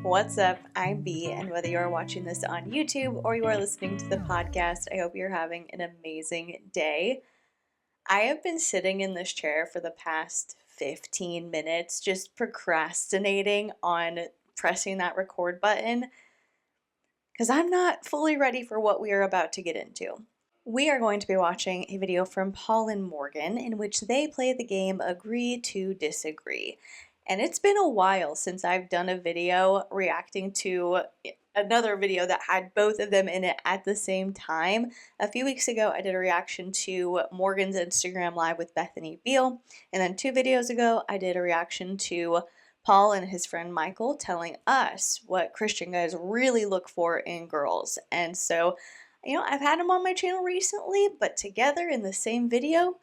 What's up? I'm B, and whether you are watching this on YouTube or you are listening to the podcast, I hope you're having an amazing day. I have been sitting in this chair for the past 15 minutes just procrastinating on pressing that record button because I'm not fully ready for what we are about to get into. We are going to be watching a video from Paul and Morgan in which they play the game Agree to Disagree. And it's been a while since I've done a video reacting to another video that had both of them in it at the same time. A few weeks ago, I did a reaction to Morgan's Instagram Live with Bethany Beal. And then 2 videos ago, I did a reaction to Paul and his friend Michael telling us what Christian guys really look for in girls. And so, I've had them on my channel recently, but together in the same video,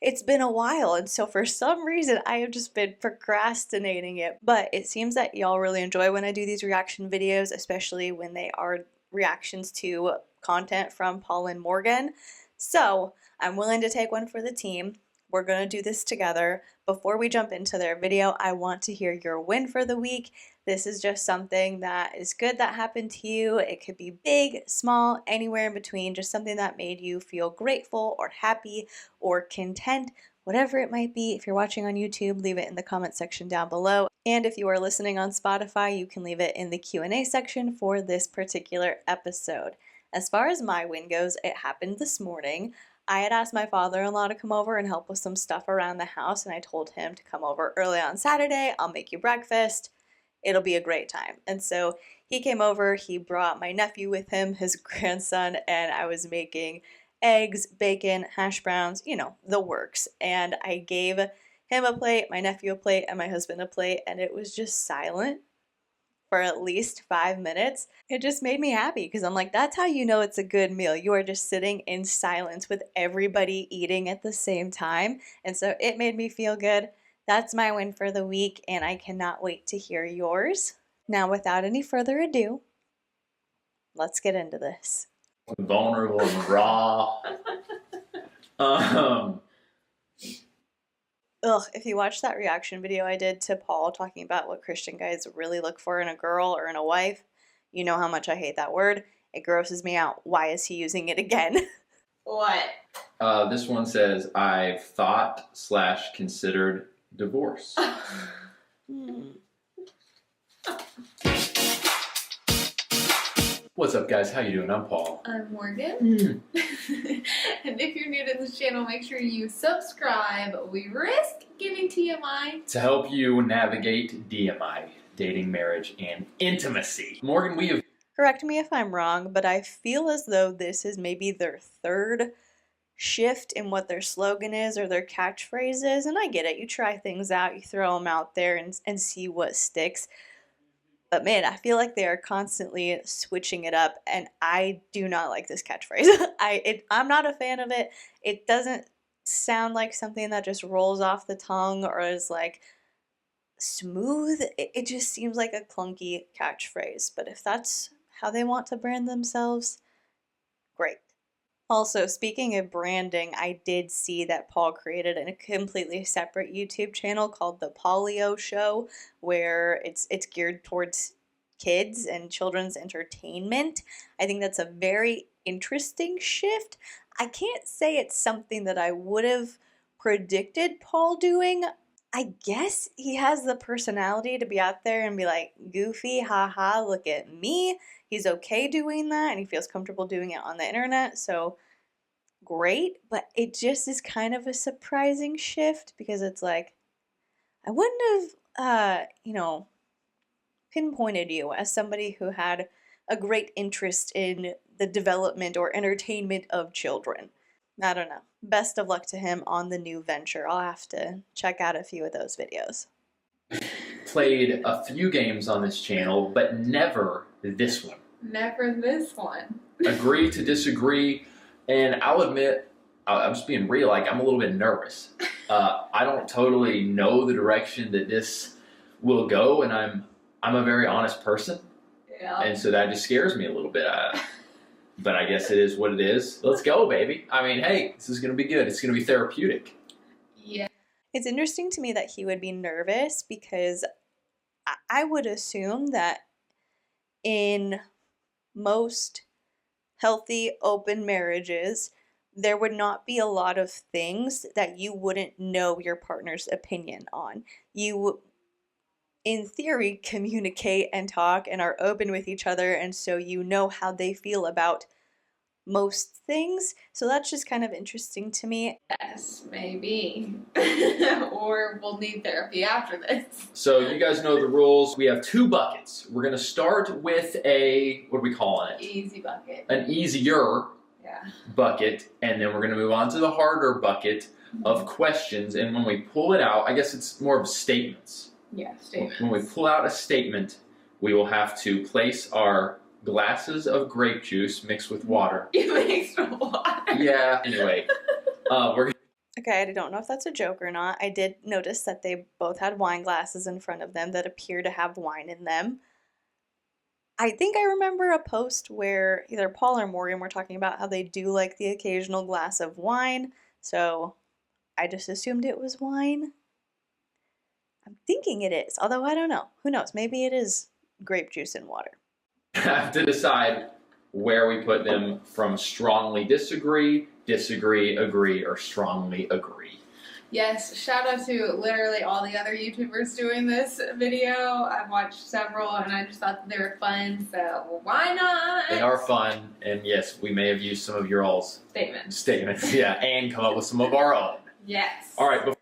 it's been a while, and so for some reason I have just been procrastinating it. But it seems that y'all really enjoy when I do these reaction videos, especially when they are reactions to content from Paul and Morgan. So I'm willing to take one for the team. We're going to do this together. Before we jump into their video, I want to hear your win for the week. This is just something that is good that happened to you. It could be big, small, anywhere in between, just something that made you feel grateful or happy or content, whatever it might be. If you're watching on YouTube, leave it in the comment section down below. And if you are listening on Spotify, you can leave it in the Q&A section for this particular episode. As far as my win goes, it happened this morning. I had asked my father-in-law to come over and help with some stuff around the house, and I told him to come over early on Saturday. I'll make you breakfast. It'll be a great time. And so he came over, he brought my nephew with him, his grandson, and I was making eggs, bacon, hash browns, the works. And I gave him a plate, my nephew a plate, and my husband a plate, and it was just silent for at least 5 minutes. It just made me happy because I'm like, that's how you know it's a good meal. You are just sitting in silence with everybody eating at the same time. And so it made me feel good. That's my win for the week, and I cannot wait to hear yours. Now, without any further ado, let's get into this. Vulnerable and raw. If you watched that reaction video I did to Paul talking about what Christian guys really look for in a girl or in a wife, you know how much I hate that word. It grosses me out. Why is he using it again? What? This one says, I've thought/considered divorce. What's up, guys? How you doing? I'm Paul. I'm Morgan. And if you're new to this channel, make sure you subscribe. We risk giving TMI to help you navigate DMI, dating, marriage, and intimacy. Morgan, we have... Correct me if I'm wrong, but I feel as though this is maybe their third shift in what their slogan is or their catchphrase is. And I get it. You try things out, you throw them out there and see what sticks. But man, I feel like they are constantly switching it up, and I do not like this catchphrase. I'm not a fan of it. It doesn't sound like something that just rolls off the tongue or is like smooth. It just seems like a clunky catchphrase. But if that's how they want to brand themselves, great. Also, speaking of branding, I did see that Paul created a completely separate YouTube channel called The Paulio Show, where it's geared towards kids and children's entertainment. I think that's a very interesting shift. I can't say it's something that I would have predicted Paul doing. I guess he has the personality to be out there and be like, goofy, haha, look at me. He's okay doing that, and he feels comfortable doing it on the internet, so great. But it just is kind of a surprising shift because it's like, I wouldn't have, pinpointed you as somebody who had a great interest in the development or entertainment of children. I don't know. Best of luck to him on the new venture. I'll have to check out a few of those videos. Played a few games on this channel, but never this one. Never this one. Agree to disagree, and I'll admit, I'm just being real, like I'm a little bit nervous. I don't totally know the direction that this will go, and I'm a very honest person. Yeah. And so that just scares me a little bit. But I guess it is what it is. Let's go, baby. I mean, hey, this is going to be good. It's going to be therapeutic. Yeah. It's interesting to me that he would be nervous because I would assume that in most healthy, open marriages, there would not be a lot of things that you wouldn't know your partner's opinion on. You, in theory, communicate and talk and are open with each other, and so you know how they feel about most things. So that's just kind of interesting to me. Yes, maybe. Or we'll need therapy after this. So you guys know the rules. We have 2 buckets. We're going to start with a, what are we calling it? Easy bucket. An easier Yeah. bucket, and then we're going to move on to the harder bucket of questions. And when we pull it out, I guess it's more of statements. Yeah, statements. When we pull out a statement, we will have to place our glasses of grape juice mixed with water. You mixed with water. Yeah, anyway. Okay, I don't know if that's a joke or not. I did notice that they both had wine glasses in front of them that appear to have wine in them. I think I remember a post where either Paul or Morgan were talking about how they do like the occasional glass of wine, so I just assumed it was wine. I'm thinking it is, although I don't know. Who knows? Maybe it is grape juice and water. Have to decide where we put them from strongly disagree, agree, or strongly agree. Yes, shout out to literally all the other YouTubers doing this video. I've watched several and I just thought that they were fun, so why not? They are fun, and yes, we may have used some of your all's statements, yeah, and come up with some of our own. Yes. All right.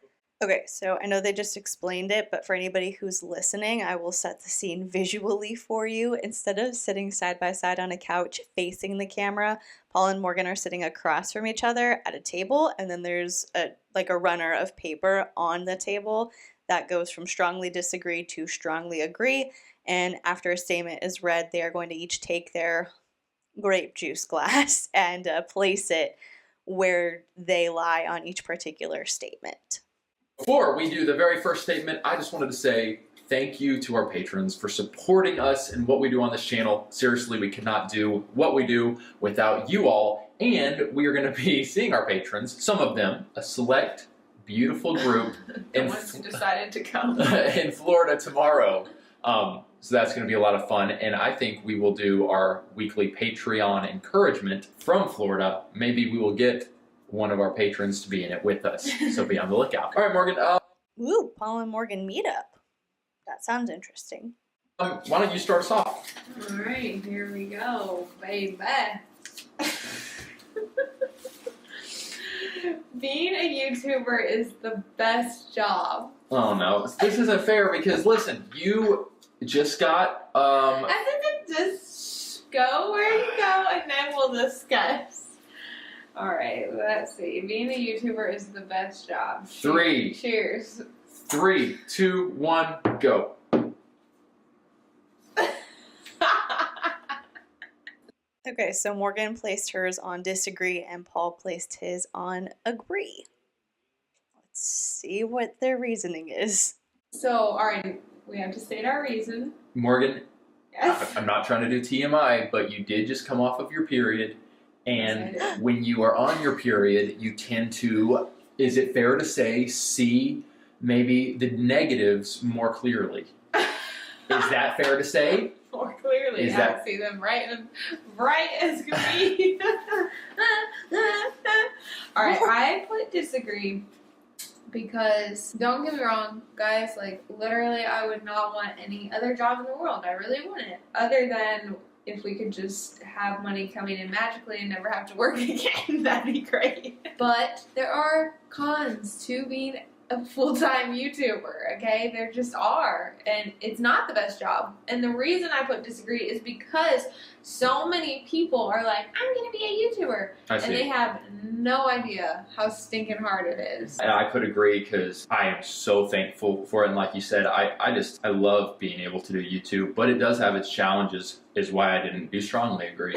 Okay, so I know they just explained it, but for anybody who's listening, I will set the scene visually for you. Instead of sitting side by side on a couch facing the camera, Paul and Morgan are sitting across from each other at a table, and then there's a runner of paper on the table that goes from strongly disagree to strongly agree. And after a statement is read, they are going to each take their grape juice glass and place it where they lie on each particular statement. Before we do the very first statement, I just wanted to say thank you to our patrons for supporting us and what we do on this channel. Seriously, we cannot do what we do without you all. And we are going to be seeing our patrons, some of them, a select, beautiful group The ones who decided to come. in Florida tomorrow. So that's going to be a lot of fun. And I think we will do our weekly Patreon encouragement from Florida. Maybe we will get one of our patrons to be in it with us. So be on the lookout. All right, Morgan. Ooh, Paul and Morgan meetup. That sounds interesting. Why don't you start us off? All right, here we go, baby. Being a YouTuber is the best job. Oh no, this isn't fair because listen, you just got I think just go where you go and then we'll discuss. Alright, let's see. Being a YouTuber is the best job. Three. Cheers. 3, 2, 1, go. Okay, so Morgan placed hers on disagree and Paul placed his on agree. Let's see what their reasoning is. So, alright, we have to state our reason. Morgan, Yes. I'm not trying to do TMI, but you did just come off of your period. And Yes, I did. when you are on your period, you tend to, is it fair to say, see maybe the negatives more clearly? Is that fair to say? More clearly, Is I that- see them bright as green. Alright, I put disagree because, don't get me wrong, guys, like, literally, I would not want any other job in the world. I really wouldn't. Other than if we could just have money coming in magically and never have to work again, that'd be great. But there are cons to being a full-time YouTuber, okay? There just are. And it's not the best job. And the reason I put disagree is because so many people are like, I'm gonna be a YouTuber. I And they see. have no idea how stinking hard it is. And I could agree because I am so thankful for it. And like you said, I love being able to do YouTube, but it does have its challenges, is why I didn't do strongly agree.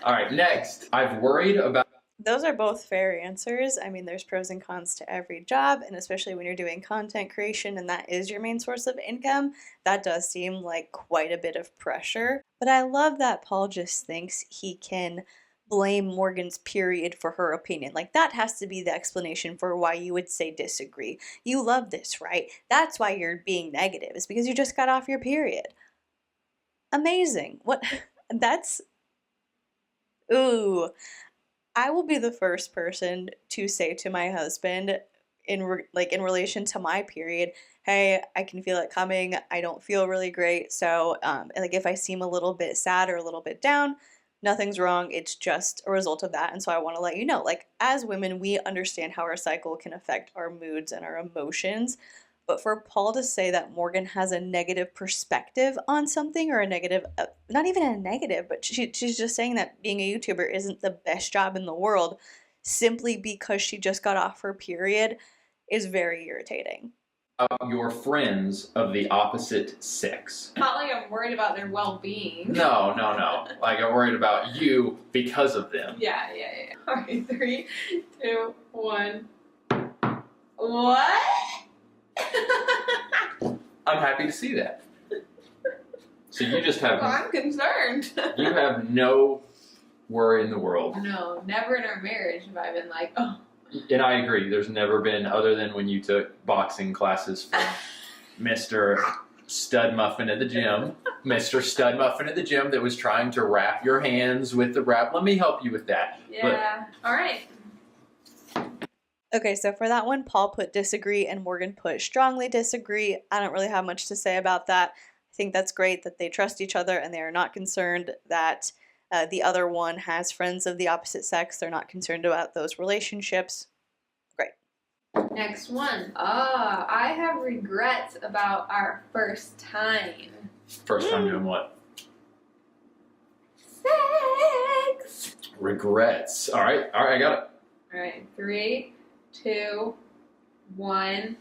All right, next. I've worried about. Those are both fair answers. I mean, there's pros and cons to every job, and especially when you're doing content creation and that is your main source of income, that does seem like quite a bit of pressure. But I love that Paul just thinks he can blame Morgan's period for her opinion. Like, that has to be the explanation for why you would say disagree. You love this, right? That's why you're being negative, is because you just got off your period. Amazing. What? That's, ooh. I will be the first person to say to my husband in relation to my period, hey, I can feel it coming. I don't feel really great. So, like, if I seem a little bit sad or a little bit down, nothing's wrong. It's just a result of that. And so I want to let you know, like, as women, we understand how our cycle can affect our moods and our emotions. But for Paul to say that Morgan has a negative perspective on something, or a negative, not even a negative, but she's just saying that being a YouTuber isn't the best job in the world simply because she just got off her period is very irritating. Your friends of the opposite sex. Not like I'm worried about their well-being. No. Like, I'm worried about you because of them. Yeah. All right, 3, 2, 1. What? I'm happy to see that. So you just have... Well, I'm concerned. You have no worry in the world. No, never in our marriage have I been like, oh. And I agree. There's never been, other than when you took boxing classes from Mr. Stud Muffin at the gym. Mr. Stud Muffin at the gym that was trying to wrap your hands with the wrap. Let me help you with that. Yeah. All right. Okay, so for that one, Paul put disagree and Morgan put strongly disagree. I don't really have much to say about that. I think that's great that they trust each other and they are not concerned that the other one has friends of the opposite sex. They're not concerned about those relationships. Great. Next one. I have regrets about our first time. First time doing what? Sex. Regrets. All right, I got it. All right, 3, 2, 1.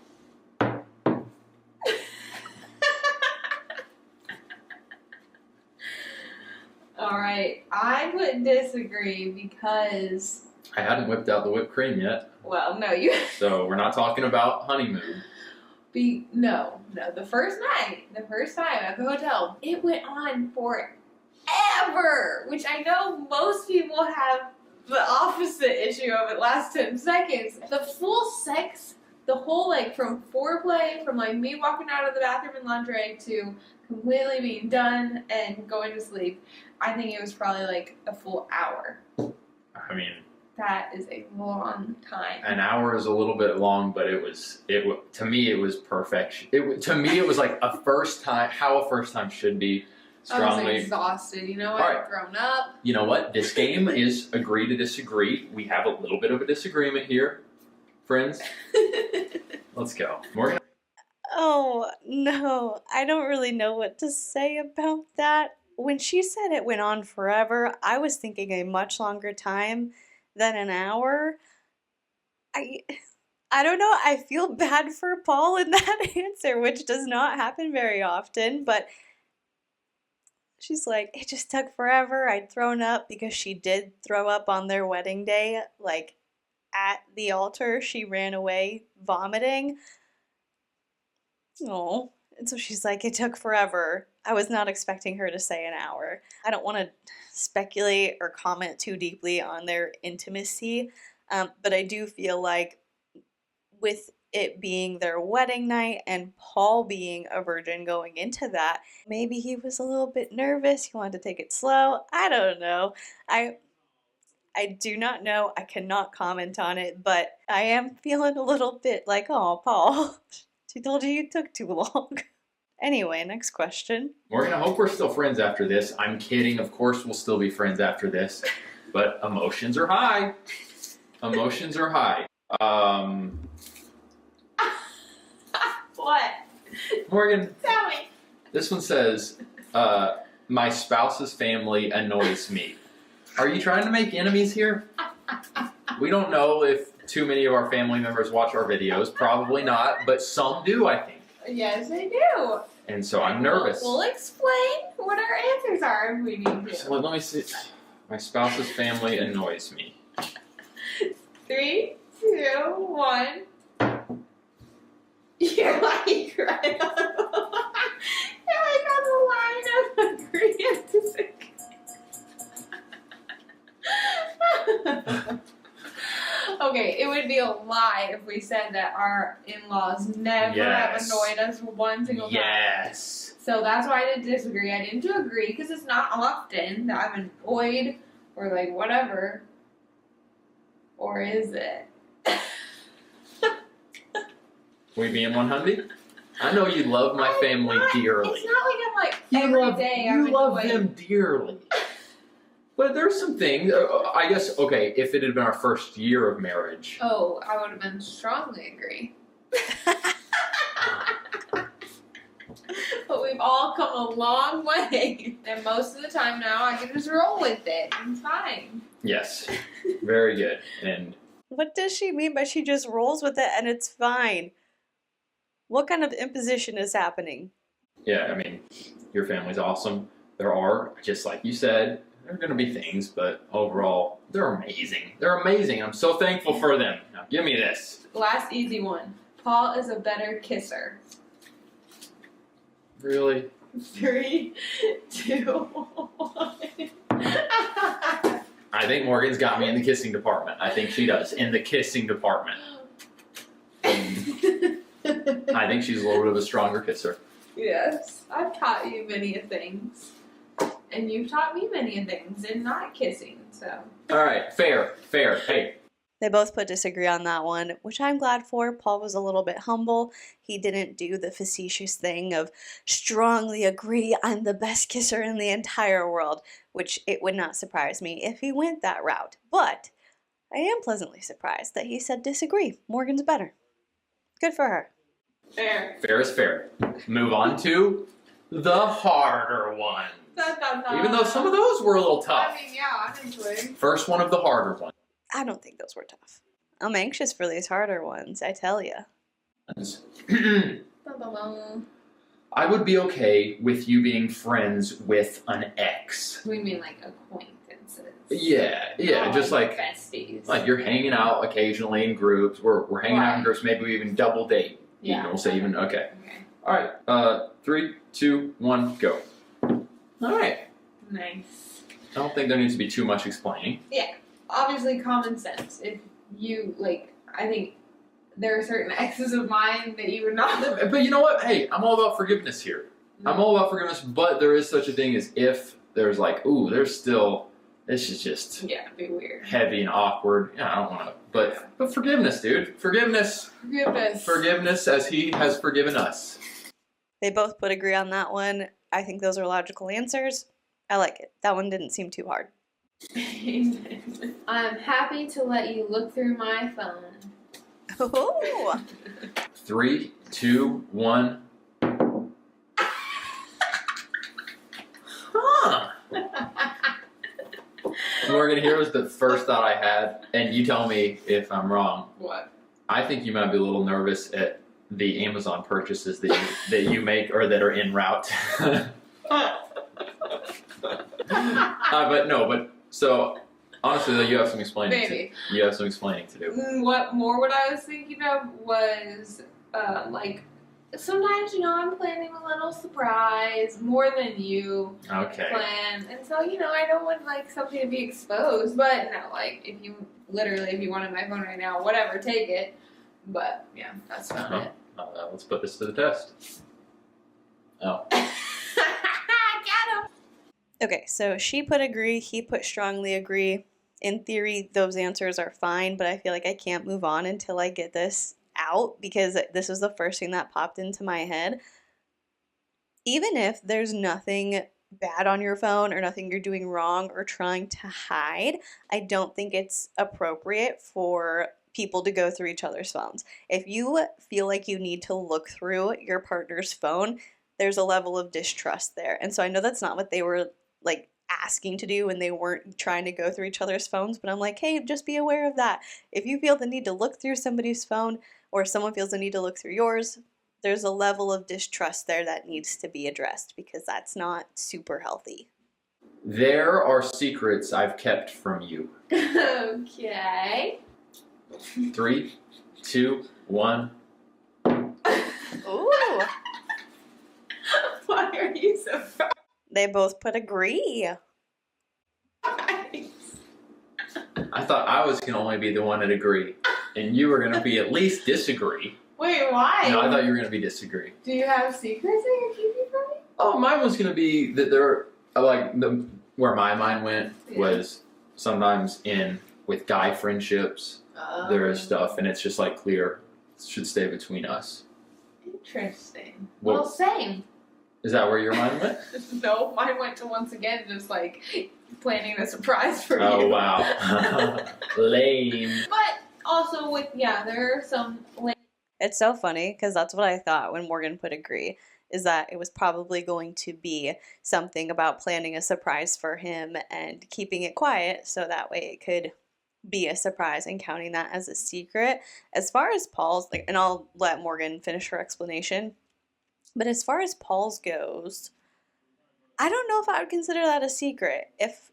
All right, I would disagree because... I hadn't whipped out the whipped cream yet. Well, no, you... So we're not talking about honeymoon. No, the first time at the hotel, it went on forever, which I know most people have the opposite issue of it last 10 seconds. The full sex, the whole, like, from foreplay, from, like, me walking out of the bathroom in lingerie to completely being done and going to sleep, I think it was probably, like, a full hour. I mean... That is a long time. An hour is a little bit long, but to me, it was perfection. To me, it was like a first time, how a first time should be. Strongly. I was exhausted. You know what? All right. I've grown up. You know what? This game is agree to disagree. We have a little bit of a disagreement here, friends. Let's go. Morgan? Oh, no. I don't really know what to say about that. When she said it went on forever, I was thinking a much longer time than an hour. I don't know. I feel bad for Paul in that answer, which does not happen very often, but she's like, it just took forever. I'd thrown up because she did throw up on their wedding day, like at the altar. She ran away vomiting. Oh, and so she's like, it took forever. I was not expecting her to say an hour. I don't want to speculate or comment too deeply on their intimacy, but I do feel like with it being their wedding night and Paul being a virgin going into that, maybe he was a little bit nervous. He wanted to take it slow. I don't know. I do not know. I cannot comment on it, but I am feeling a little bit like, oh, Paul, she told you took too long. Anyway, next question. Morgan, I hope we're still friends after this. I'm kidding. Of course we'll still be friends after this. But emotions are high. Emotions are high. What? Morgan. Tell me. This one says, my spouse's family annoys me. Are you trying to make enemies here? We don't know if too many of our family members watch our videos. Probably not, but some do, I think. Yes, they do. And so I'm nervous. We'll explain what our answers are if we need to. So let me see. My spouse's family annoys me. 3, 2, 1. You're like right on the line of agree and disagree. lie if we said that our in-laws never have annoyed us one single time. Yes. So that's why I did disagree. I didn't agree because it's not often that I'm annoyed or like whatever. Or is it? We being 100? I know you love my family dearly. It's not like I'm like every day I'm You love annoyed. them dearly. But there's some things, I guess, okay, if it had been our first year of marriage. Oh, I would have been strongly agree. But we've all come a long way. And most of the time now I can just roll with it. It's fine. Yes, very good. And What does she mean by she just rolls with it and it's fine? What kind of imposition is happening? yeah, I mean, your family's awesome. There are, just like you said, there are going to be things, but overall, they're amazing. They're amazing. I'm so thankful for them. Now, give me this. Last easy one. Paul is a better kisser. Really? 3, 2, 1. I think Morgan's got me in the kissing department. I think she does. In the kissing department. I think she's a little bit of a stronger kisser. Yes, I've taught you many a things. And you've taught me many a things in not kissing, so. Alright, fair. Hey. They both put disagree on that one, which I'm glad for. Paul was a little bit humble. He didn't do the facetious thing of strongly agree I'm the best kisser in the entire world, which it would not surprise me if he went that route. But I am pleasantly surprised that he said disagree. Morgan's better. Good for her. Fair. Fair is fair. Move on to the harder ones. Even though some of those were a little tough. I mean, yeah, honestly. First one of the harder ones. I don't think those were tough. I'm anxious for these harder ones, I tell ya. I would be okay with you being friends with an ex. We mean like acquaintances. Yeah, Not just like besties. like you're hanging out occasionally in groups. We're hanging out in groups. Maybe we even double date. Yeah. We'll say even okay. Okay. All right. 3, 2, 1, go. All right. Nice. I don't think there needs to be too much explaining. Yeah. Obviously, common sense. If you like, I think there are certain exes of mine that you would not. But you know what? Hey, I'm all about forgiveness here. I'm all about forgiveness, but there is such a thing as if there's like, ooh, there's still, this is just Yeah, it'd be weird. heavy and awkward. Yeah, I don't want to, but forgiveness, dude. Forgiveness. Forgiveness as he has forgiven us. They both put agree on that one. I think those are logical answers. I like it. That one didn't seem too hard. Amen. I'm happy to let you look through my phone. Oh, 3, 2, 1. Huh. Morgan, here was the first thought I had, and you tell me if I'm wrong. What? I think you might be a little nervous at the Amazon purchases that you make or that are en route. But so honestly though, you have some explaining. Maybe. You have some explaining to do. What I was thinking of was like sometimes I'm planning a little surprise more than you Okay. plan, and so I don't want like something to be exposed. But no, like if you wanted my phone right now, whatever, take it. But yeah, that's not it. Let's put this to the test. Oh. Got him. okay, so she put agree, he put strongly agree. In theory, those answers are fine, but I feel like I can't move on until I get this out because this was the first thing that popped into my head. Even if there's nothing bad on your phone or nothing you're doing wrong or trying to hide, I don't think it's appropriate for people to go through each other's phones. If you feel like you need to look through your partner's phone, there's a level of distrust there. And so I know that's not what they were like asking to do and they weren't trying to go through each other's phones, but I'm like, hey, just be aware of that. If you feel the need to look through somebody's phone or someone feels the need to look through yours, there's a level of distrust there that needs to be addressed because that's not super healthy. There are secrets I've kept from you. Okay. 3, 2, 1. Ooh. Why are you so surprised? They both put agree. I thought I was going to only be the one that agreed. and you were going to be at least disagree. Wait, why? No, I thought you were going to be disagree. Do you have secrets that you're keeping from me? Oh, mine was going to be that where my mind went was sometimes with guy friendships, there is stuff, and it's just like clear, it should stay between us. Interesting. Well, Same. Is that where your mind went? No, mine went to once again just like planning a surprise for you. Oh, wow. Lame. But also there are some It's so funny because that's what I thought when Morgan put agree, is that it was probably going to be something about planning a surprise for him and keeping it quiet so that way it could be a surprise and counting that as a secret. As far as Paul's, and I'll let Morgan finish her explanation, but as far as Paul's goes, I don't know if I would consider that a secret. If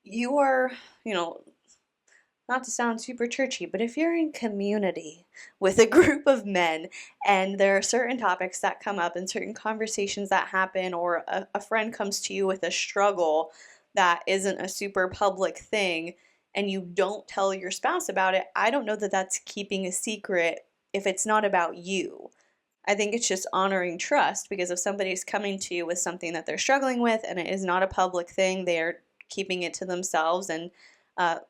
you are, not to sound super churchy, but if you're in community with a group of men and there are certain topics that come up and certain conversations that happen, or a friend comes to you with a struggle that isn't a super public thing and you don't tell your spouse about it, I don't know that that's keeping a secret if it's not about you. I think it's just honoring trust, because if somebody's coming to you with something that they're struggling with and it is not a public thing, they're keeping it to themselves and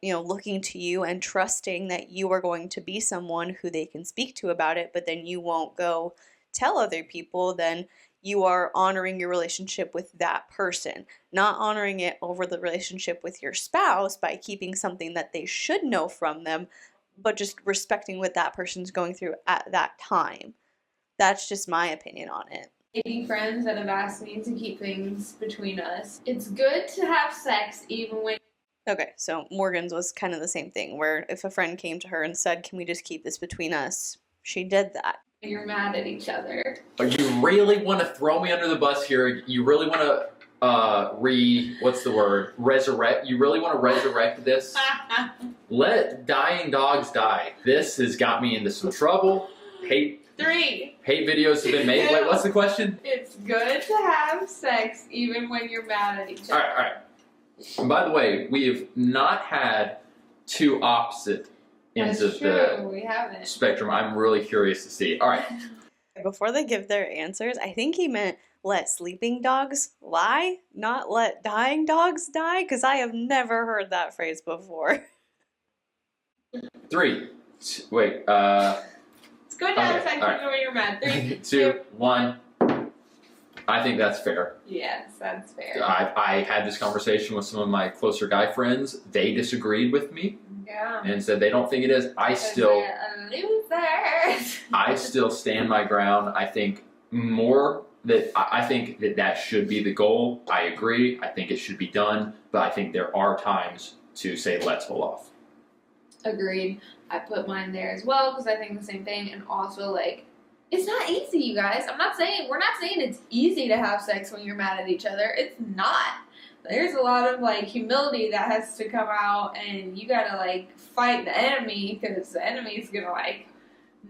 looking to you and trusting that you are going to be someone who they can speak to about it, but then you won't go tell other people, then you are honoring your relationship with that person, not honoring it over the relationship with your spouse by keeping something that they should know from them, but just respecting what that person's going through at that time. That's just my opinion on it. Lady friends that have asked me to keep things between us. It's good to have sex even when... Okay, so Morgan's was kind of the same thing, where if a friend came to her and said, can we just keep this between us, she did that. You're mad at each other. You really want to throw me under the bus here? You really want to resurrect? You really want to resurrect this? Let dying dogs die. This has got me into some trouble. Hate videos have been made. Wait, what's the question? It's good to have sex even when you're mad at each other. All right. And by the way, we have not had two opposite ends of the spectrum. I'm really curious to see. All right. Before they give their answers, I think he meant let sleeping dogs lie, not let dying dogs die, because I have never heard that phrase before. It's good to have sex even when you're mad. 3, 2, 1. I think that's fair. Yes, that's fair. I had this conversation with some of my closer guy friends. They disagreed with me. Yeah. And said they don't think it is. I still stand my ground. I think that should be the goal. I agree. I think it should be done. But I think there are times to say let's hold off. Agreed. I put mine there as well because I think the same thing. And also, it's not easy, you guys. We're not saying it's easy to have sex when you're mad at each other. It's not. There's a lot of humility that has to come out, and you gotta fight the enemy, because the enemy's gonna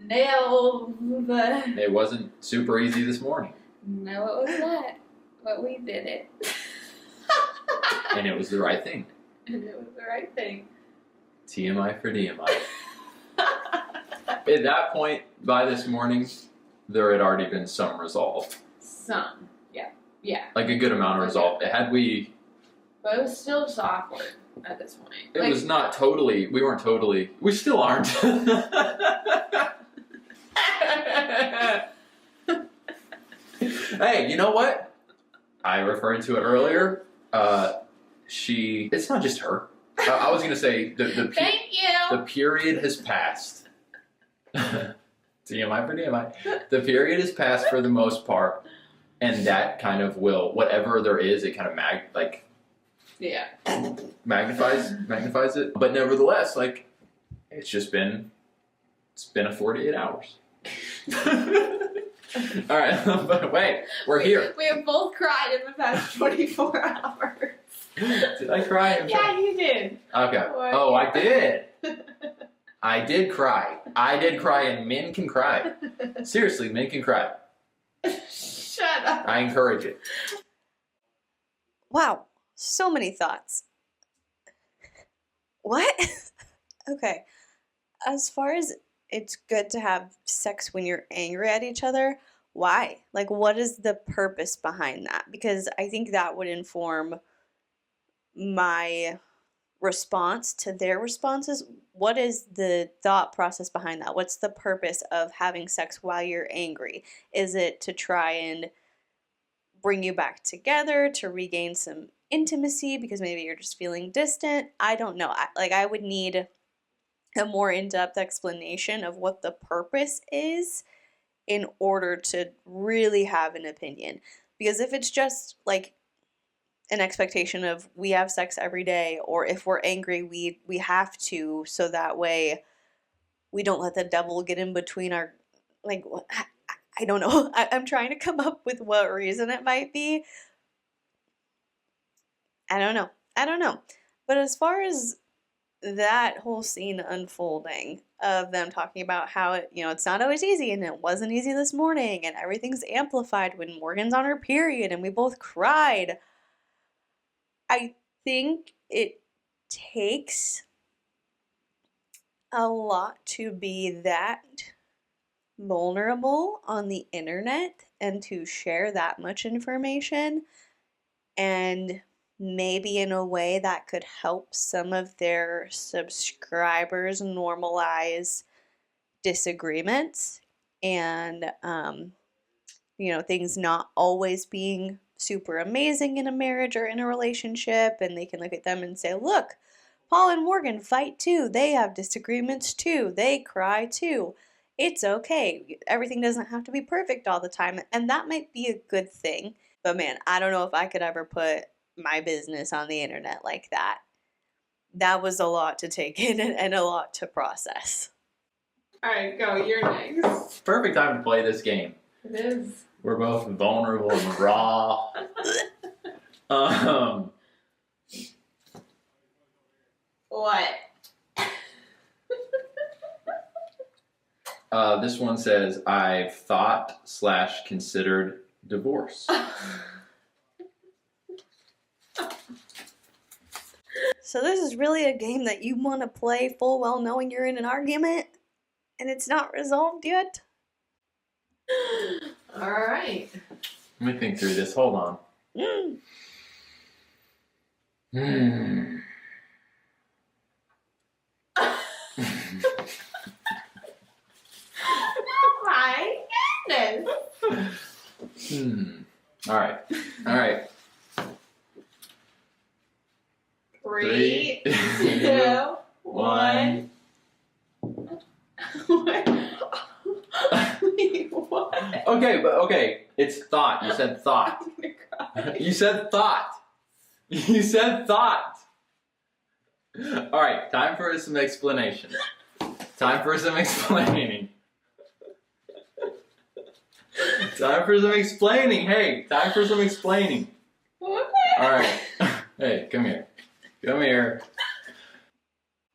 nail the... It wasn't super easy this morning. No, it was not. But we did it. And it was the right thing. TMI for DMI. At that point, by this morning, there had already been some resolve. Some. Yeah. A good amount of resolve. But it was still just awkward at this point. It was not totally, we still aren't. Hey, you know what? I referred to it earlier. It's not just her. I was going to say, Thank you. The period has passed. TMI for DMI. The period has passed for the most part, and that kind of will, whatever there is, it kind of magnifies it. But nevertheless, it's been a 48 hours. All right, but wait, we're here. We have both cried in the past 24 hours. Did I cry? Yeah, you did. Okay. Oh, I did. I did cry. And men can cry. Seriously, men can cry. Shut up. I encourage it. Wow, so many thoughts. What? Okay. As far as it's good to have sex when you're angry at each other, why? Like, what is the purpose behind that? Because I think that would inform my response to their responses. What is the thought process behind that? What's the purpose of having sex while you're angry? Is it to try and bring you back together, to regain some intimacy because maybe you're just feeling distant? I don't know. I would need a more in-depth explanation of what the purpose is in order to really have an opinion. Because if it's just like an expectation of we have sex every day, or if we're angry we have to, so that way we don't let the devil get in between our, like, I don't know. I'm trying to come up with what reason it might be. I don't know. But as far as that whole scene unfolding of them talking about how it's not always easy, and it wasn't easy this morning, and everything's amplified when Morgan's on her period and we both cried. I think it takes a lot to be that vulnerable on the internet and to share that much information, and maybe in a way that could help some of their subscribers normalize disagreements and things not always being super amazing in a marriage or in a relationship, and they can look at them and say, look, Paul and Morgan fight too, they have disagreements too, they cry too, it's okay, everything doesn't have to be perfect all the time, and that might be a good thing. But man, I don't know if I could ever put my business on the internet like that. That was a lot to take in and a lot to process. Alright, go, you're next. Perfect time to play this game. It is. We're both vulnerable and raw. What? This one says, I've thought/considered divorce. So this is really a game that you want to play full well knowing you're in an argument and it's not resolved yet? Alright. Let me think through this. Hold on. My goodness. All right. 3, 2, 1. What? Okay. It's thought. You said thought. You said thought. You said thought. All right. Time for some explanation. Time for some explaining. Time for some explaining. Hey, time for some explaining. All right. Hey, come here. Come here.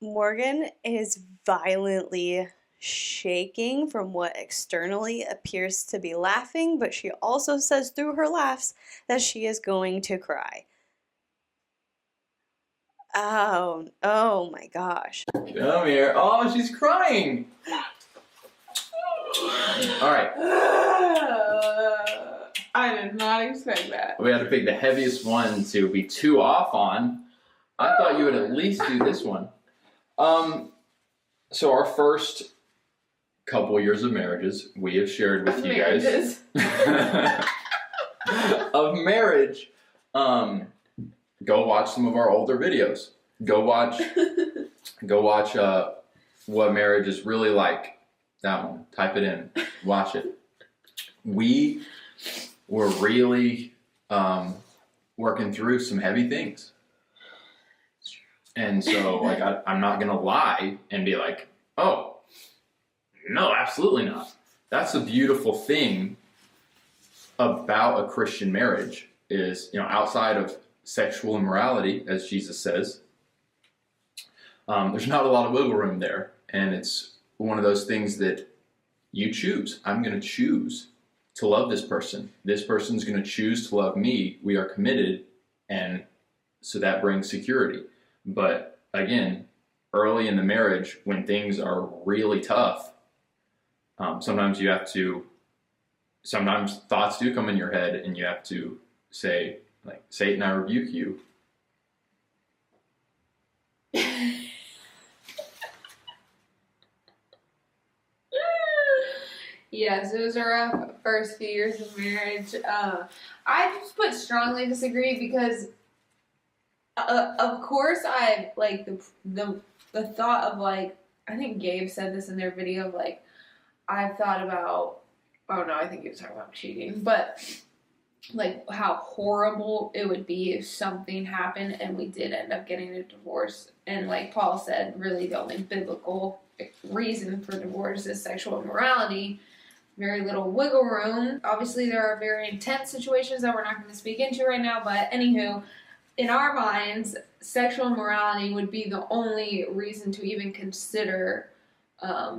Morgan is violently shaking from what externally appears to be laughing, but she also says through her laughs that she is going to cry. Oh my gosh. Come here. Oh, she's crying. All right. I did not expect that. We had to pick the heaviest one to be 2 off on. I thought you would at least do this one. So our first couple years of marriages, we have shared with you guys of marriage. Go watch some of our older videos. Go watch what marriage is really like. That one. Type it in. Watch it. We were really working through some heavy things. And so, like, I'm not going to lie and be like, oh, no, absolutely not. That's a beautiful thing about a Christian marriage is, outside of sexual immorality, as Jesus says, there's not a lot of wiggle room there. And it's one of those things that you choose. I'm going to choose to love this person. This person's going to choose to love me. We are committed, and so that brings security. But again, early in the marriage when things are really tough, sometimes thoughts do come in your head and you have to say, like, Satan, I rebuke you. Yes, it was a rough first few years of marriage. I just put strongly disagree because, of course, I like the thought of, like, I think Gabe said this in their video of, like, I've thought about, oh no, I think he was talking about cheating, but like how horrible it would be if something happened and we did end up getting a divorce. And like Paul said, really the only biblical reason for divorce is sexual immorality. Very little wiggle room. Obviously, there are very intense situations that we're not going to speak into right now, but anywho, in our minds, sexual immorality would be the only reason to even consider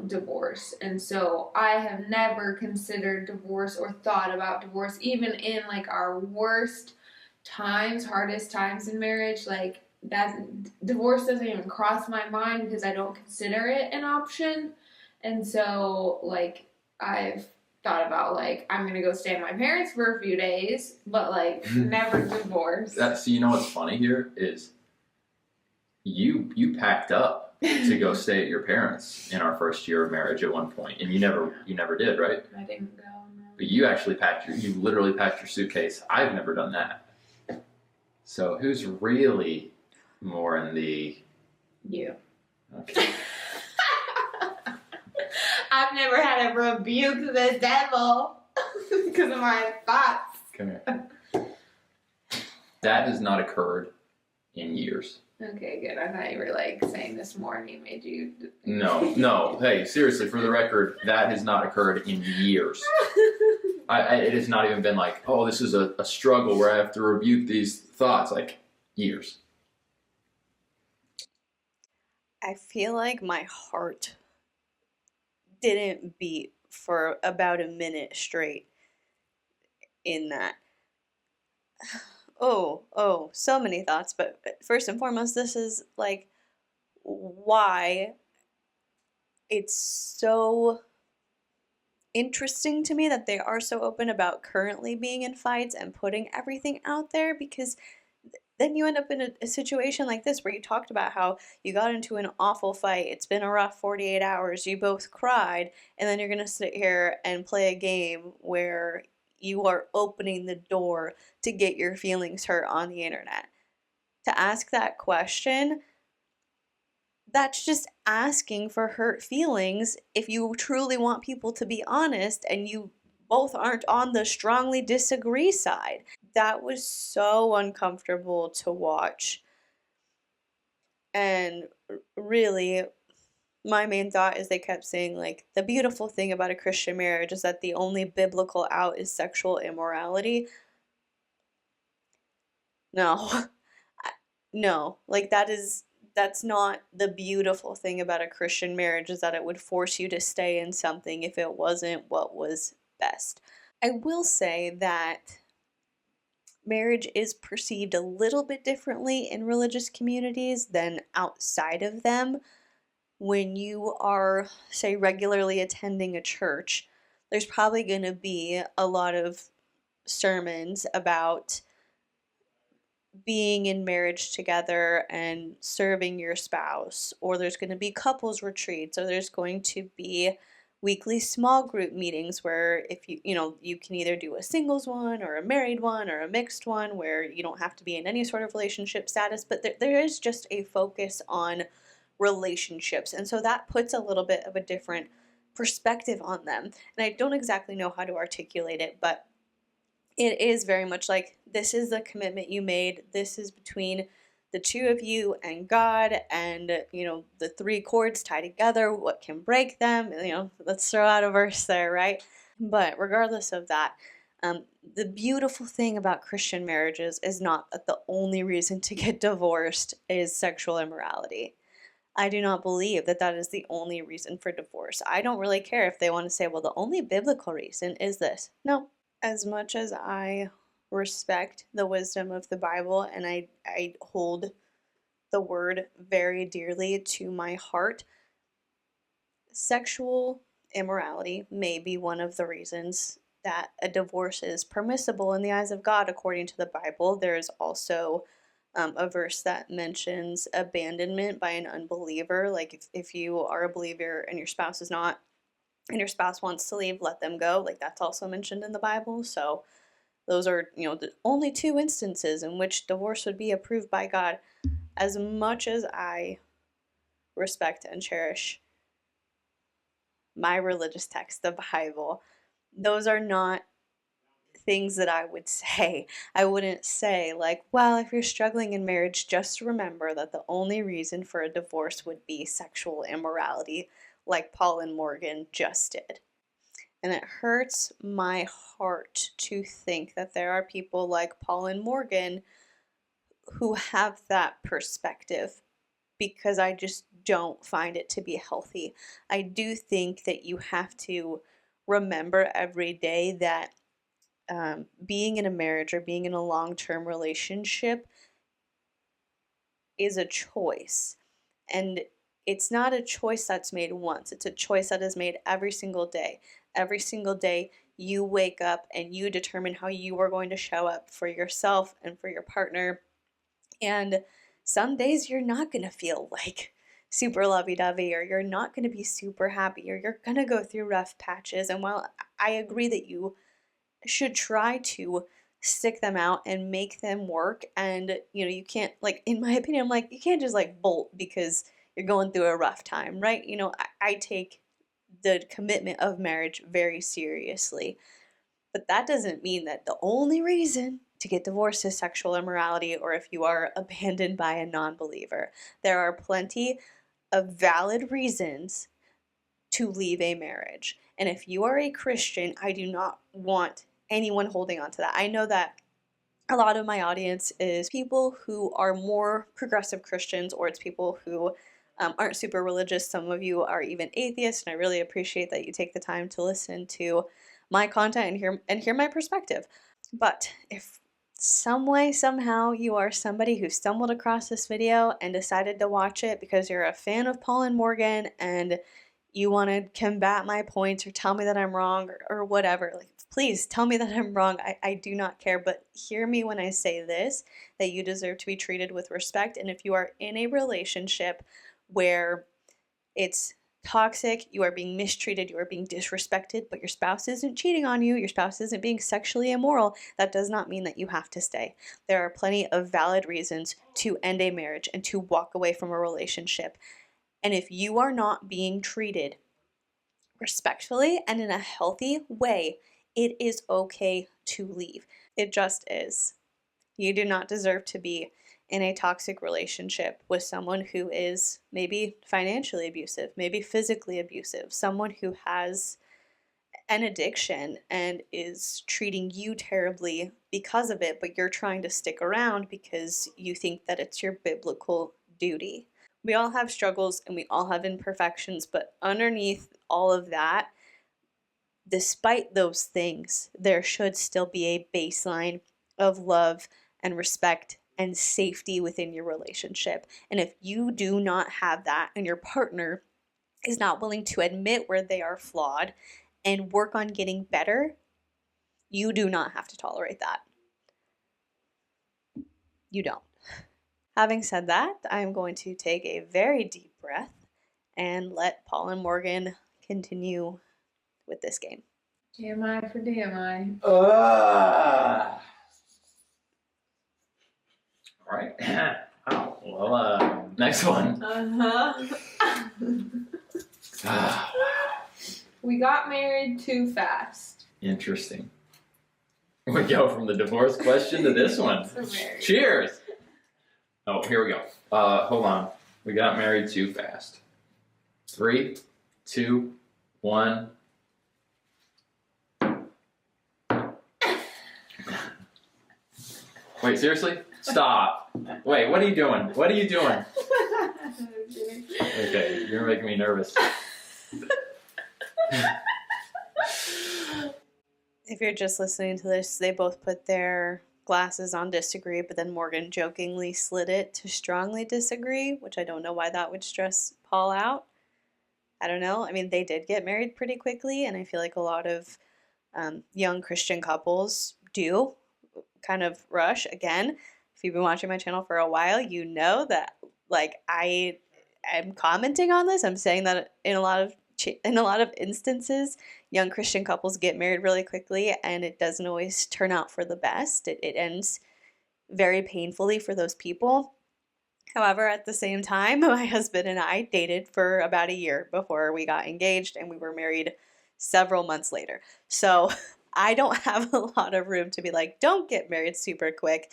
divorce. And so I have never considered divorce or thought about divorce, even in like our worst times, hardest times in marriage. Like, that divorce doesn't even cross my mind because I don't consider it an option. And so, like, I've thought about, like, I'm gonna go stay at my parents for a few days, but like never divorce. So you know what's funny here is you packed up to go stay at your parents in our first year of marriage at one point, and you never did, right? I didn't go. No. But you actually you literally packed your suitcase. I've never done that. So who's really more in the... You. Okay. I've never had to rebuke the devil because of my thoughts. Come here. That has not occurred in years. Okay, good. I thought you were like saying this morning made you... No. Hey, seriously, for the record, that has not occurred in years. It has not even been like, oh, this is a struggle where I have to rebuke these thoughts. Like, years. I feel like my heart didn't beat for about a minute straight in that. Oh, so many thoughts, but first and foremost, this is like why it's so interesting to me that they are so open about currently being in fights and putting everything out there, because then you end up in a situation like this where you talked about how you got into an awful fight, it's been a rough 48 hours, you both cried, and then you're going to sit here and play a game where you are opening the door to get your feelings hurt on the internet. To ask that question, that's just asking for hurt feelings if you truly want people to be honest and you both aren't on the strongly disagree side. That was so uncomfortable to watch. And really, my main thought is they kept saying, like, the beautiful thing about a Christian marriage is that the only biblical out is sexual immorality. No. No. Like, that's not the beautiful thing about a Christian marriage, is that it would force you to stay in something if it wasn't what was best. I will say that marriage is perceived a little bit differently in religious communities than outside of them. When you are, say, regularly attending a church, there's probably going to be a lot of sermons about being in marriage together and serving your spouse, or there's going to be couples retreats, or there's going to be weekly small group meetings where if you can either do a singles one or a married one or a mixed one where you don't have to be in any sort of relationship status, but there is just a focus on relationships, and so that puts a little bit of a different perspective on them. And I don't exactly know how to articulate it, but it is very much like, this is the commitment you made, this is between the two of you and God, and the three cords tie together, what can break them? Let's throw out a verse there, right? But regardless of that, the beautiful thing about Christian marriages is not that the only reason to get divorced is sexual immorality. I do not believe that that is the only reason for divorce. I don't really care if they want to say, well, the only biblical reason is this. No. As much as I respect the wisdom of the Bible and I hold the word very dearly to my heart. Sexual immorality may be one of the reasons that a divorce is permissible in the eyes of God, according to the Bible. There is also a verse that mentions abandonment by an unbeliever. Like if you are a believer and your spouse is not, and your spouse wants to leave, let them go. Like that's also mentioned in the Bible. So those are, the only two instances in which divorce would be approved by God. As much as I respect and cherish my religious text, the Bible, those are not things that I would say. I wouldn't say, like, well, if you're struggling in marriage, just remember that the only reason for a divorce would be sexual immorality, like Paul and Morgan just did. And it hurts my heart to think that there are people like Paul and Morgan who have that perspective, because I just don't find it to be healthy. I do think that you have to remember every day that being in a marriage or being in a long-term relationship is a choice. And it's not a choice that's made once. It's a choice that is made every single day. Every single day you wake up and you determine how you are going to show up for yourself and for your partner. And some days you're not going to feel like super lovey-dovey, or you're not going to be super happy, or you're going to go through rough patches. And while I agree that you should try to stick them out and make them work, and you can't, like, in my opinion, I'm like, you can't just like bolt because you're going through a rough time, right? I take the commitment of marriage very seriously, but that doesn't mean that the only reason to get divorced is sexual immorality, or if you are abandoned by a non-believer. There are plenty of valid reasons to leave a marriage. And if you are a Christian, I do not want anyone holding on to that. I know that a lot of my audience is people who are more progressive Christians, or it's people who aren't super religious. Some of you are even atheists, and I really appreciate that you take the time to listen to my content and hear my perspective. But if some way, somehow, you are somebody who stumbled across this video and decided to watch it because you're a fan of Paul and Morgan and you want to combat my points or tell me that I'm wrong, or whatever, like, please tell me that I'm wrong. I do not care, but hear me when I say this, that you deserve to be treated with respect. And if you are in a relationship where it's toxic, you are being mistreated, you are being disrespected, but your spouse isn't cheating on you, your spouse isn't being sexually immoral, that does not mean that you have to stay. There are plenty of valid reasons to end a marriage and to walk away from a relationship. And if you are not being treated respectfully and in a healthy way, it is okay to leave. It just is. You do not deserve to be in a toxic relationship with someone who is maybe financially abusive, maybe physically abusive, someone who has an addiction and is treating you terribly because of it, but you're trying to stick around because you think that it's your biblical duty. We all have struggles and we all have imperfections, but underneath all of that, despite those things, there should still be a baseline of love and respect and safety within your relationship. And if you do not have that, and your partner is not willing to admit where they are flawed and work on getting better, you do not have to tolerate that. You don't. Having said that, I'm going to take a very deep breath and let Paul and Morgan continue with this game. TMI for DMI. All right. Oh, well, next one. We got married too fast. Interesting. We go from the divorce question to this one. Cheers. Oh, here we go. Hold on. We got married too fast. 3, 2, 1. Wait, seriously? Stop. Wait, what are you doing? What are you doing? Okay, you're making me nervous. If you're just listening to this, they both put their glasses on disagree, but then Morgan jokingly slid it to strongly disagree, which I don't know why that would stress Paul out. I don't know. I mean, they did get married pretty quickly, and I feel like a lot of young Christian couples do kind of rush. Again, if you've been watching my channel for a while, you know that like I am commenting on this. I'm saying that in a lot of instances, young Christian couples get married really quickly, and it doesn't always turn out for the best. It ends very painfully for those people. However, at the same time, my husband and I dated for about a year before we got engaged, and we were married several months later. So I don't have a lot of room to be like, don't get married super quick.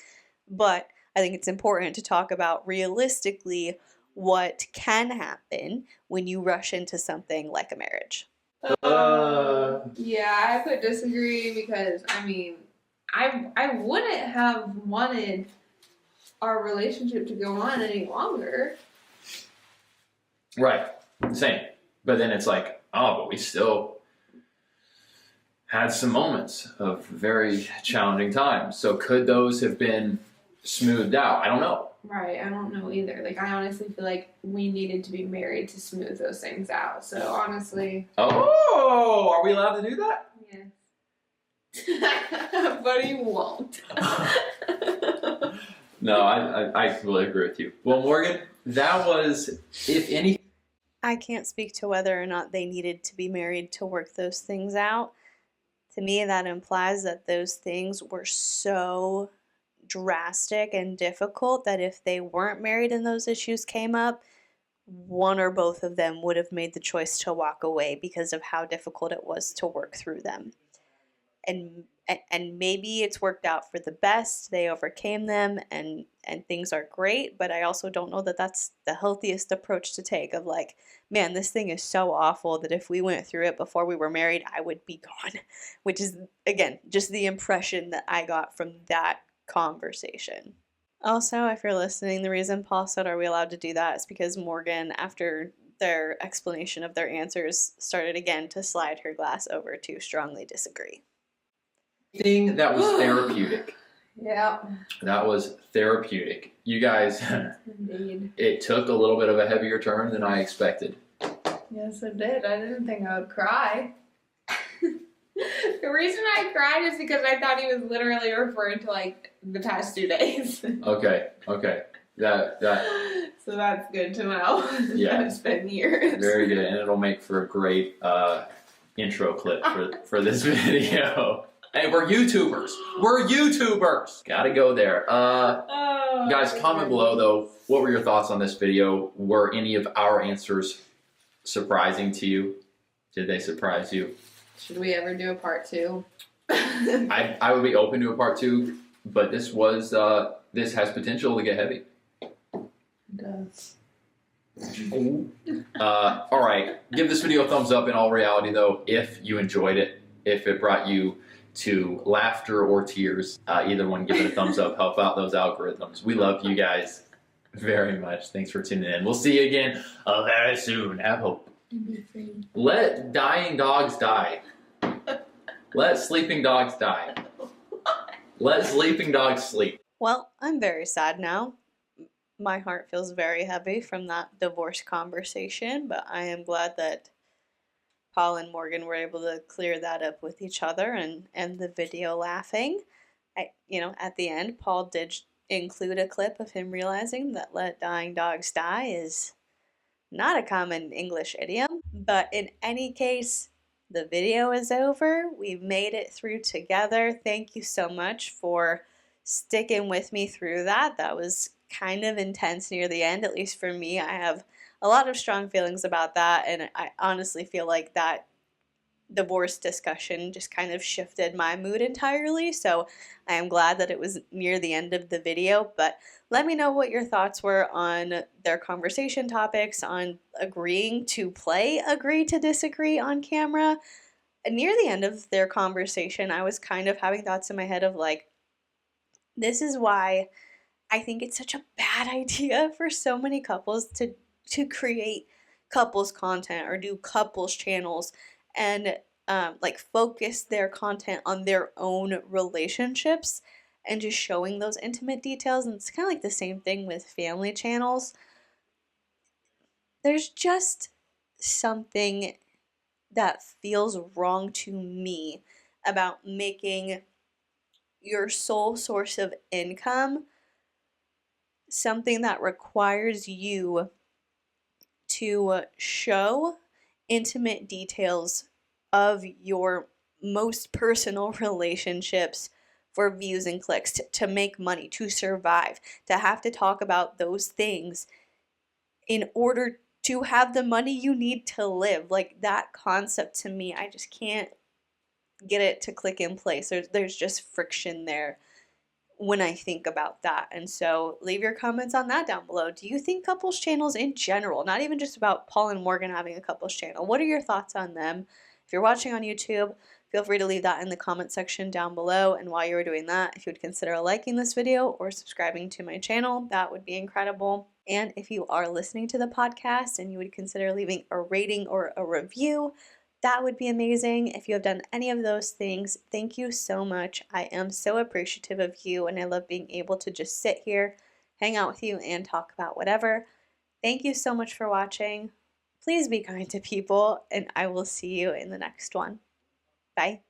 But I think it's important to talk about realistically what can happen when you rush into something like a marriage. Yeah, I put disagree because, I mean, I wouldn't have wanted our relationship to go on any longer. Right. Same. But then it's like, oh, but we still had some moments of very challenging times. So could those have been smoothed out? I don't know. Right, I don't know either. Like, I honestly feel like we needed to be married to smooth those things out. So, honestly. Oh, are we allowed to do that? Yes. But he won't. No, I completely agree with you. Well, Morgan, that was, if any. I can't speak to whether or not they needed to be married to work those things out. To me, that implies that those things were so drastic and difficult that if they weren't married and those issues came up, one or both of them would have made the choice to walk away because of how difficult it was to work through them. And maybe it's worked out for the best. They overcame them and things are great, but I also don't know that that's the healthiest approach to take of like, man, this thing is so awful that if we went through it before we were married, I would be gone, which is, again, just the impression that I got from that conversation. Also, if you're listening, the reason Paul said, are we allowed to do that, is because Morgan, after their explanation of their answers, started again to slide her glass over to strongly disagree. Thing that was therapeutic. Yeah. That was therapeutic. You guys, Indeed. It took a little bit of a heavier turn than I expected. Yes, it did. I didn't think I would cry. The reason I cried is because I thought he was literally referring to like the past 2 days. Okay. That So that's good to know. Yeah. It's been years. Very good, and it'll make for a great intro clip for this video. Hey, we're YouTubers. Gotta go there. Guys, comment below though. What were your thoughts on this video? Were any of our answers surprising to you? Did they surprise you? Should we ever do a part 2? I would be open to a part 2, but this has potential to get heavy. It does. All right, give this video a thumbs up in all reality though, if you enjoyed it, if it brought you to laughter or tears. Either one, give it a thumbs up, help out those algorithms. We love you guys very much. Thanks for tuning in. We'll see you again very soon. Have hope. Let dying dogs die. Let sleeping dogs die. Let sleeping dogs sleep. Well, I'm very sad now. My heart feels very heavy from that divorce conversation, but I am glad that Paul and Morgan were able to clear that up with each other and end the video laughing. At the end, Paul did include a clip of him realizing that let dying dogs die is not a common English idiom, but in any case, the video is over. We've made it through together. Thank you so much for sticking with me through that. That was kind of intense near the end, at least for me. I have a lot of strong feelings about that, and I honestly feel like that divorce discussion just kind of shifted my mood entirely, so I am glad that it was near the end of the video. But let me know what your thoughts were on their conversation topics, on agreeing to play agree to disagree on camera. Near the end of their conversation, I was kind of having thoughts in my head of like, this is why I think it's such a bad idea for so many couples to create couples content or do couples channels and focus their content on their own relationships and just showing those intimate details. And it's kind of like the same thing with family channels. There's just something that feels wrong to me about making your sole source of income something that requires you to show intimate details of your most personal relationships for views and clicks, to make money, to survive, to have to talk about those things in order to have the money you need to live. Like, that concept to me, I just can't get it to click in place. There's just friction there when I think about that. And so leave your comments on that down below. Do you think couples channels in general, not even just about Paul and Morgan having a couples channel, what are your thoughts on them? If you're watching on YouTube, feel free to leave that in the comment section down below. And while you are doing that, if you would consider liking this video or subscribing to my channel, that would be incredible. And if you are listening to the podcast and you would consider leaving a rating or a review, that would be amazing. If you have done any of those things, thank you so much. I am so appreciative of you, and I love being able to just sit here, hang out with you, and talk about whatever. Thank you so much for watching. Please be kind to people, and I will see you in the next one. Bye.